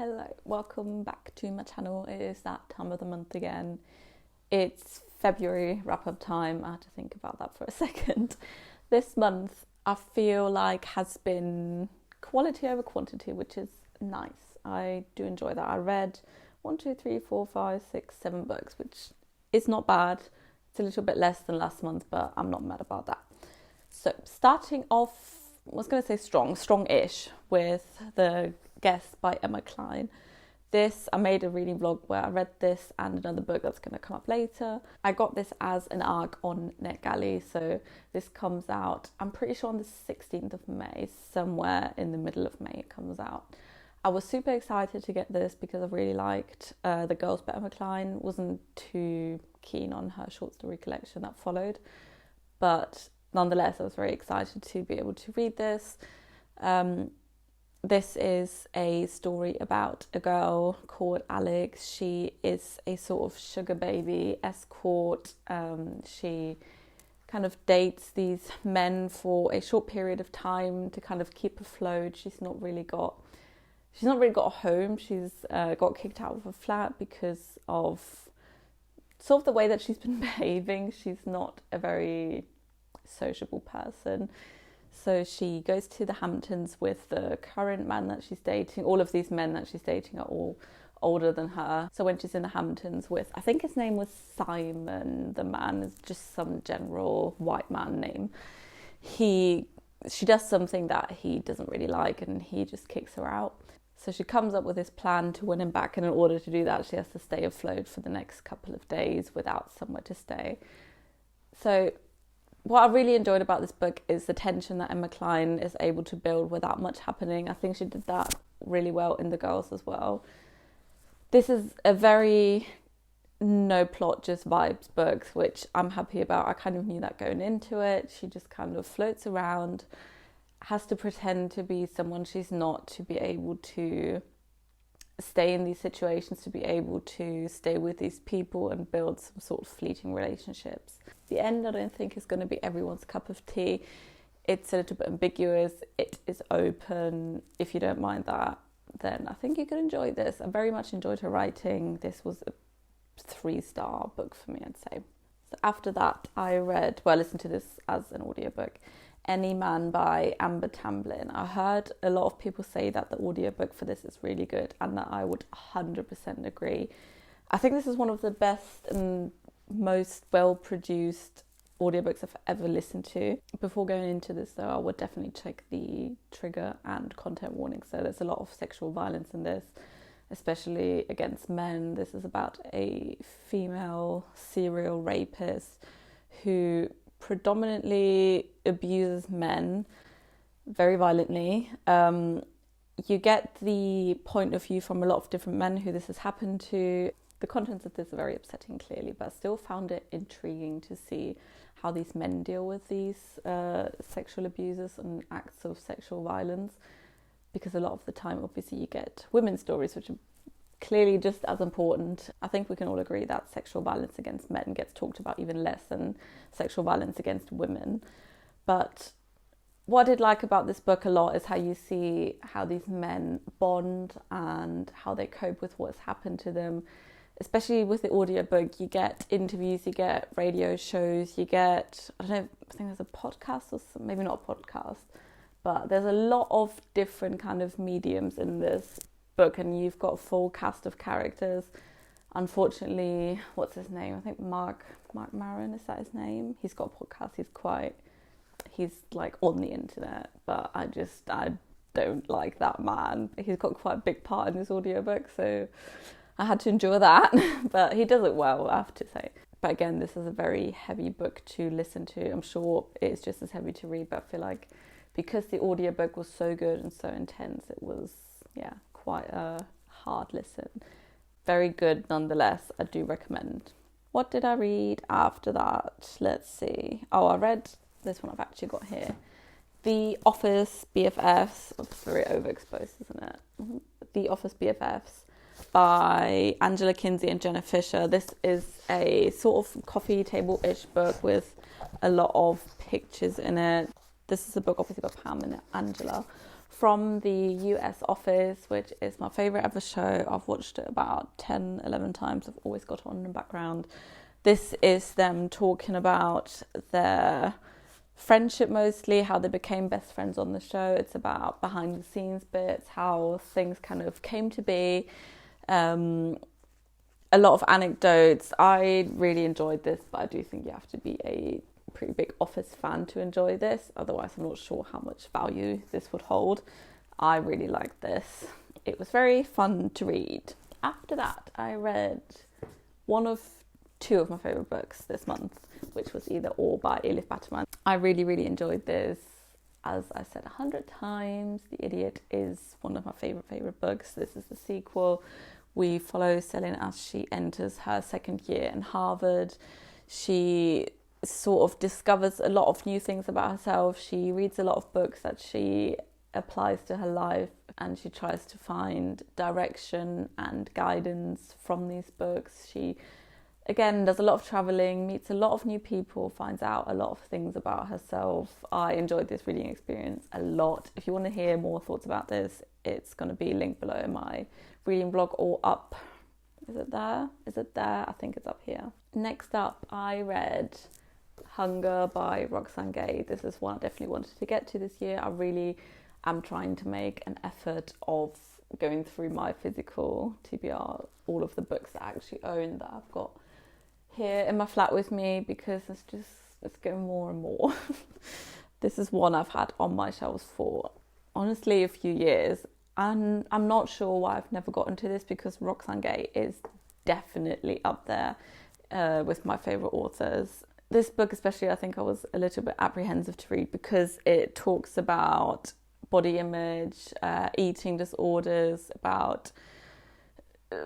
Hello, welcome back to my channel. It is that time of the month again. It's February wrap-up time. I had to think about that for a second. This month I feel like has been quality over quantity, which is nice. I do enjoy that. I read 7 books, which is not bad. It's a little bit less than last month, but I'm not mad about that. So starting off, I was going to say strong-ish with The Guest by Emma Cline. I made a reading vlog where I read this and another book that's going to come up later. I got this as an ARC on NetGalley, so this comes out, I'm pretty sure on the 16th of May, somewhere in the middle of May it comes out. I was super excited to get this because I really liked The Girls by Emma Cline. Wasn't too keen on her short story collection that followed, but nonetheless I was very excited to be able to read this. This is a story about a girl called Alex. She is a sort of sugar baby escort. She kind of dates these men for a short period of time to kind of keep afloat. She's not really got a home. She's got kicked out of her flat because of sort of the way that she's been behaving. She's not a very sociable person. So she goes to the Hamptons with the current man that she's dating. All of these men that she's dating are all older than her. So when she's in the Hamptons with, I think his name was Simon, the man is just some general white man name. She does something that he doesn't really like and he just kicks her out. So she comes up with this plan to win him back, and in order to do that she has to stay afloat for the next couple of days without somewhere to stay. So what I really enjoyed about this book is the tension that Emma Cline is able to build without much happening. I think she did that really well in The Girls as well. This is a very no plot, just vibes book, which I'm happy about. I kind of knew that going into it. She just kind of floats around, has to pretend to be someone she's not to be able to stay in these situations, to be able to stay with these people and build some sort of fleeting relationships. The end, I don't think, is going to be everyone's cup of tea. It's a little bit ambiguous. It is open. If you don't mind that, then I think you could enjoy this. I very much enjoyed her writing. This was a 3-star book for me, I'd say. So after that, I listened to this as an audiobook, Any Man by Amber Tamblyn. I heard a lot of people say that the audiobook for this is really good, and that I would 100% agree. I think this is one of the best and most well-produced audiobooks I've ever listened to. Before going into this though, I would definitely check the trigger and content warning. So there's a lot of sexual violence in this, especially against men. This is about a female serial rapist who predominantly abuses men very violently. You get the point of view from a lot of different men who this has happened to. The contents of this are very upsetting, clearly, but I still found it intriguing to see how these men deal with these sexual abuses and acts of sexual violence, because a lot of the time, obviously, you get women's stories, which are clearly just as important. I think we can all agree that sexual violence against men gets talked about even less than sexual violence against women. But what I did like about this book a lot is how you see how these men bond and how they cope with what's happened to them. Especially with the audiobook, you get interviews, you get radio shows, you get, I think there's a podcast or some, maybe not a podcast, but there's a lot of different kind of mediums in this book, and you've got a full cast of characters. Unfortunately, what's his name? I think Mark Maron, is that his name? He's got a podcast, he's like on the internet, but I don't like that man. He's got quite a big part in this audiobook, so I had to endure that, but he does it well, I have to say. But again, this is a very heavy book to listen to. I'm sure it's just as heavy to read, but I feel like because the audiobook was so good and so intense, it was, quite a hard listen. Very good nonetheless, I do recommend. What did I read after that? Let's see. Oh, I read this one I've actually got here. The Office BFFs. It's very overexposed, isn't it? The Office BFFs by Angela Kinsey and Jenna Fischer. This is a sort of coffee table-ish book with a lot of pictures in it. This is a book obviously by Pam and Angela. from the US Office, which is my favourite ever show. I've watched it about 10, 11 times. I've always got it on in the background. This is them talking about their friendship mostly, how they became best friends on the show. It's about behind the scenes bits, how things kind of came to be. A lot of anecdotes. I really enjoyed this, but I do think you have to be a pretty big Office fan to enjoy this. Otherwise, I'm not sure how much value this would hold. I really liked this. It was very fun to read. After that, I read one of two of my favourite books this month, which was Either Or by Elif Batuman. I really, really enjoyed this. As I said 100 times, The Idiot is one of my favourite books. This is the sequel. We follow Celine as she enters her second year in Harvard. She sort of discovers a lot of new things about herself. She reads a lot of books that she applies to her life, and she tries to find direction and guidance from these books. She, again, does a lot of traveling, meets a lot of new people, finds out a lot of things about herself. I enjoyed this reading experience a lot. If you want to hear more thoughts about this, it's going to be linked below in my reading blog or up. Is it there? I think it's up here. Next up, I read Hunger by Roxane. This is one I definitely wanted to get to this year. I really am trying to make an effort of going through my physical TBR, all of the books that I actually own that I've got here in my flat with me, because it's getting more and more. This is one I've had on my shelves for honestly a few years, and I'm not sure why I've never gotten to this, because Roxane is definitely up there with my favourite authors. This book especially, I think I was a little bit apprehensive to read, because it talks about body image, eating disorders, about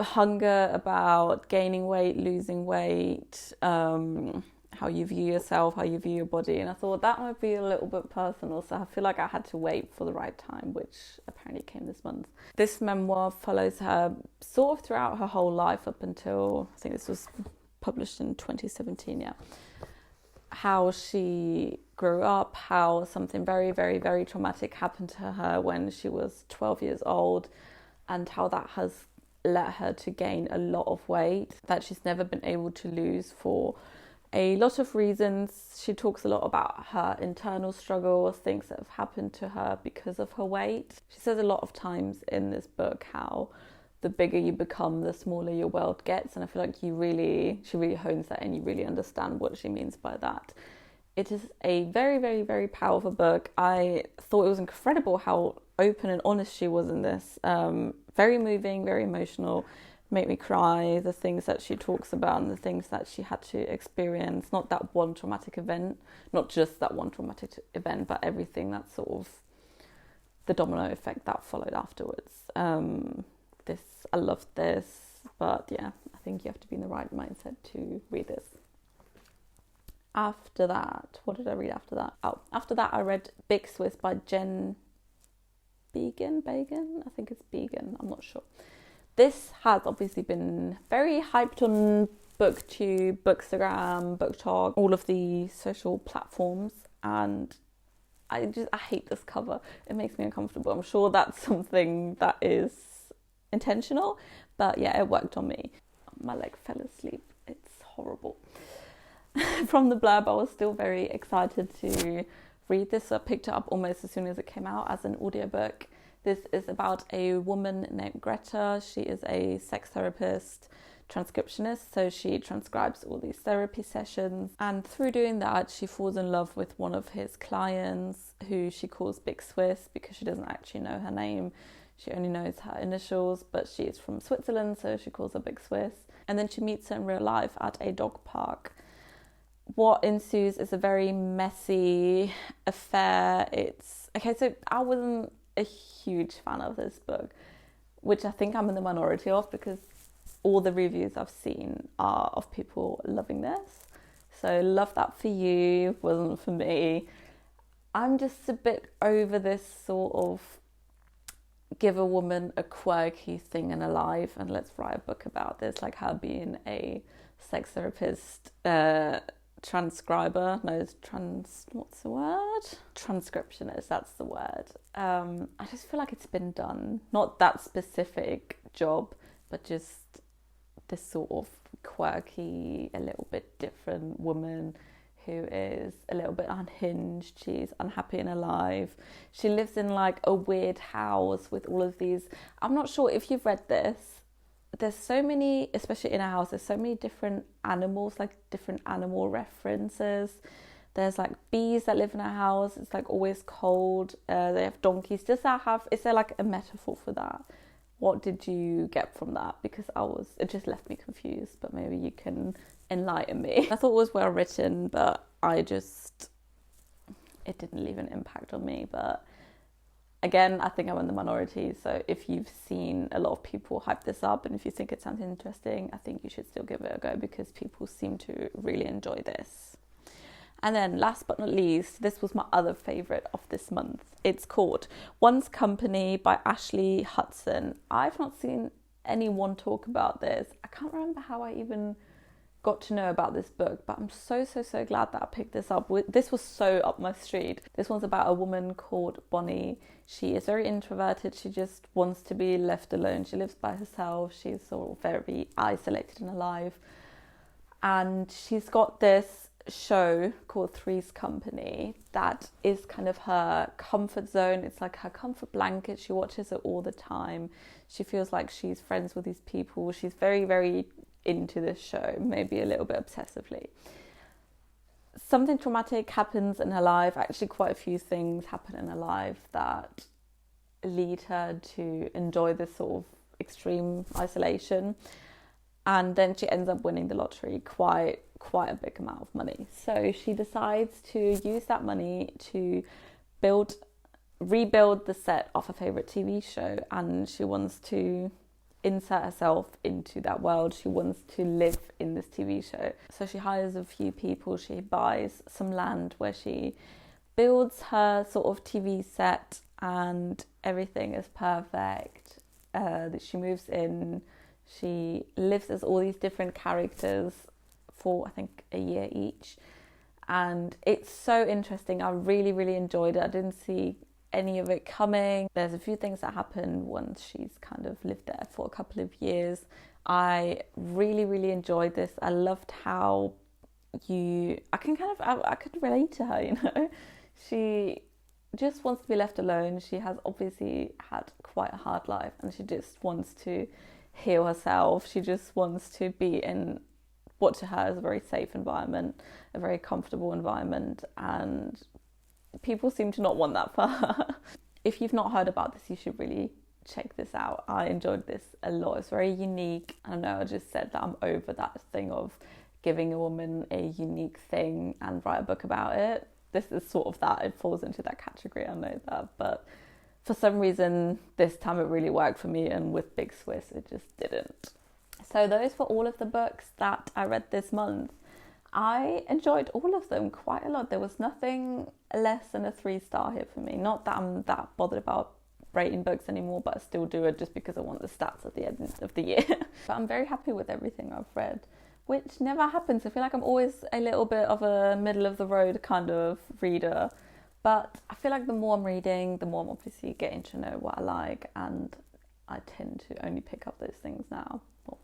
hunger, about gaining weight, losing weight, how you view yourself, how you view your body. And I thought that might be a little bit personal, so I feel like I had to wait for the right time, which apparently came this month. This memoir follows her sort of throughout her whole life up until, I think this was published in 2017, yeah. How she grew up, how something very, very, very traumatic happened to her when she was 12 years old, and how that has led her to gain a lot of weight that she's never been able to lose for a lot of reasons. She talks a lot about her internal struggles, things that have happened to her because of her weight. She says a lot of times in this book how the bigger you become, the smaller your world gets. And I feel like she really hones that, and you really understand what she means by that. It is a very, very, very powerful book. I thought it was incredible how open and honest she was in this. Very moving, very emotional, made me cry. The things that she talks about and the things that she had to experience, not that one traumatic event, not just that one traumatic event, but everything that sort of, the domino effect that followed afterwards. I loved this, but yeah, I think you have to be in the right mindset to read this. After that, what did I read after that? After that I read Big Swiss by Beagin, I think it's Beagin, I'm not sure. This has obviously been very hyped on BookTube, Bookstagram, BookTok, all of the social platforms, and I hate this cover. It makes me uncomfortable. I'm sure that's something that is intentional, but yeah, it worked on me. My leg fell asleep. It's horrible. From the blurb, I was still very excited to read this, so I picked it up almost as soon as it came out as an audiobook. This is about a woman named Greta. She is a sex therapist, transcriptionist, so she transcribes all these therapy sessions, and through doing that she falls in love with one of his clients, who she calls Big Swiss because she doesn't actually know her name. She only knows her initials, but she is from Switzerland, so she calls her Big Swiss. And then she meets her in real life at a dog park. What ensues is a very messy affair. So I wasn't a huge fan of this book, which I think I'm in the minority of, because all the reviews I've seen are of people loving this. So love that for you, wasn't for me. I'm just a bit over this sort of give a woman a quirky thing in her life and let's write a book about this, like her being a sex therapist, transcriber, what's the word? Transcriptionist, that's the word. I just feel like it's been done. Not that specific job, but just this sort of quirky, a little bit different woman who is a little bit unhinged. She's unhappy in her life. She lives in like a weird house with all of these, I'm not sure if you've read this. There's so many, especially in a house, there's so many different animals, like different animal references. There's like bees that live in a house. It's like always cold. They have donkeys. Is there like a metaphor for that? What did you get from that? Because it just left me confused, but maybe you can enlighten me. I thought it was well written, but it didn't leave an impact on me. But again, I think I'm in the minority, so if you've seen a lot of people hype this up and if you think it sounds interesting, I think you should still give it a go because people seem to really enjoy this. And then last but not least, this was my other favourite of this month. It's called One's Company by Ashley Hutson. I've not seen anyone talk about this. I can't remember how I even got to know about this book, but I'm so glad that I picked this up. This was so up my street. This one's about a woman called Bonnie. She is very introverted. She just wants to be left alone. She lives by herself. She's sort of very isolated in her life. And she's got this show called Three's Company that is kind of her comfort zone. It's like her comfort blanket. She watches it all the time. She feels like she's friends with these people. She's very into this show, maybe a little bit obsessively. Something traumatic happens in her life. Actually, quite a few things happen in her life that lead her to enjoy this sort of extreme isolation. And then she ends up winning the lottery, quite a big amount of money. So she decides to use that money to rebuild the set of her favourite TV show, and she wants to insert herself into that world. She wants to live in this TV show. So she hires a few people. She buys some land where she builds her sort of TV set and everything is perfect. She moves in. She lives as all these different characters for, I think, a year each. And it's so interesting. I really enjoyed it. I didn't see any of it coming. There's a few things that happen once she's kind of lived there for a couple of years. I really enjoyed this. I loved how I could relate to her, you know. She just wants to be left alone. She has obviously had quite a hard life and she just wants to heal herself. She just wants to be in what to her is a very safe environment, a very comfortable environment, and people seem to not want that for her. If you've not heard about this, you should really check this out. I enjoyed this a lot. It's very unique. I know I just said that I'm over that thing of giving a woman a unique thing and write a book about it. This is sort of that. It falls into that category, I know that. But for some reason, this time it really worked for me, and with Big Swiss, it just didn't. So those were all of the books that I read this month. I enjoyed all of them quite a lot. There was nothing less than a 3-star here for me. Not that I'm that bothered about rating books anymore, but I still do it just because I want the stats at the end of the year. But I'm very happy with everything I've read, which never happens. I feel like I'm always a little bit of a middle of the road kind of reader. But I feel like the more I'm reading, the more I'm obviously getting to know what I like, and I tend to only pick up those things now. Well,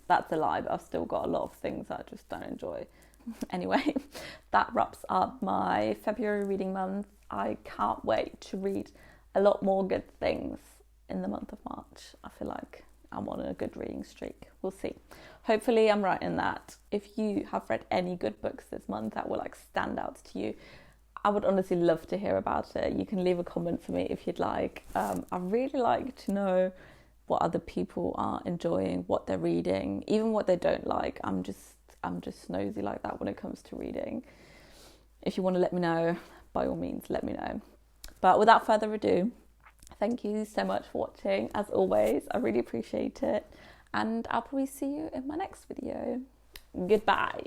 that's a lie, but I've still got a lot of things that I just don't enjoy. Anyway, that wraps up my February reading month. I can't wait to read a lot more good things in the month of March. I feel like I'm on a good reading streak. We'll see. Hopefully I'm right in that. If you have read any good books this month that will stand out to you, I would honestly love to hear about it. You can leave a comment for me if you'd like. I really like to know what other people are enjoying, what they're reading, even what they don't like. I'm just nosy like that when it comes to reading. If you want to let me know, by all means, let me know. But without further ado, thank you so much for watching. As always, I really appreciate it. And I'll probably see you in my next video. Goodbye.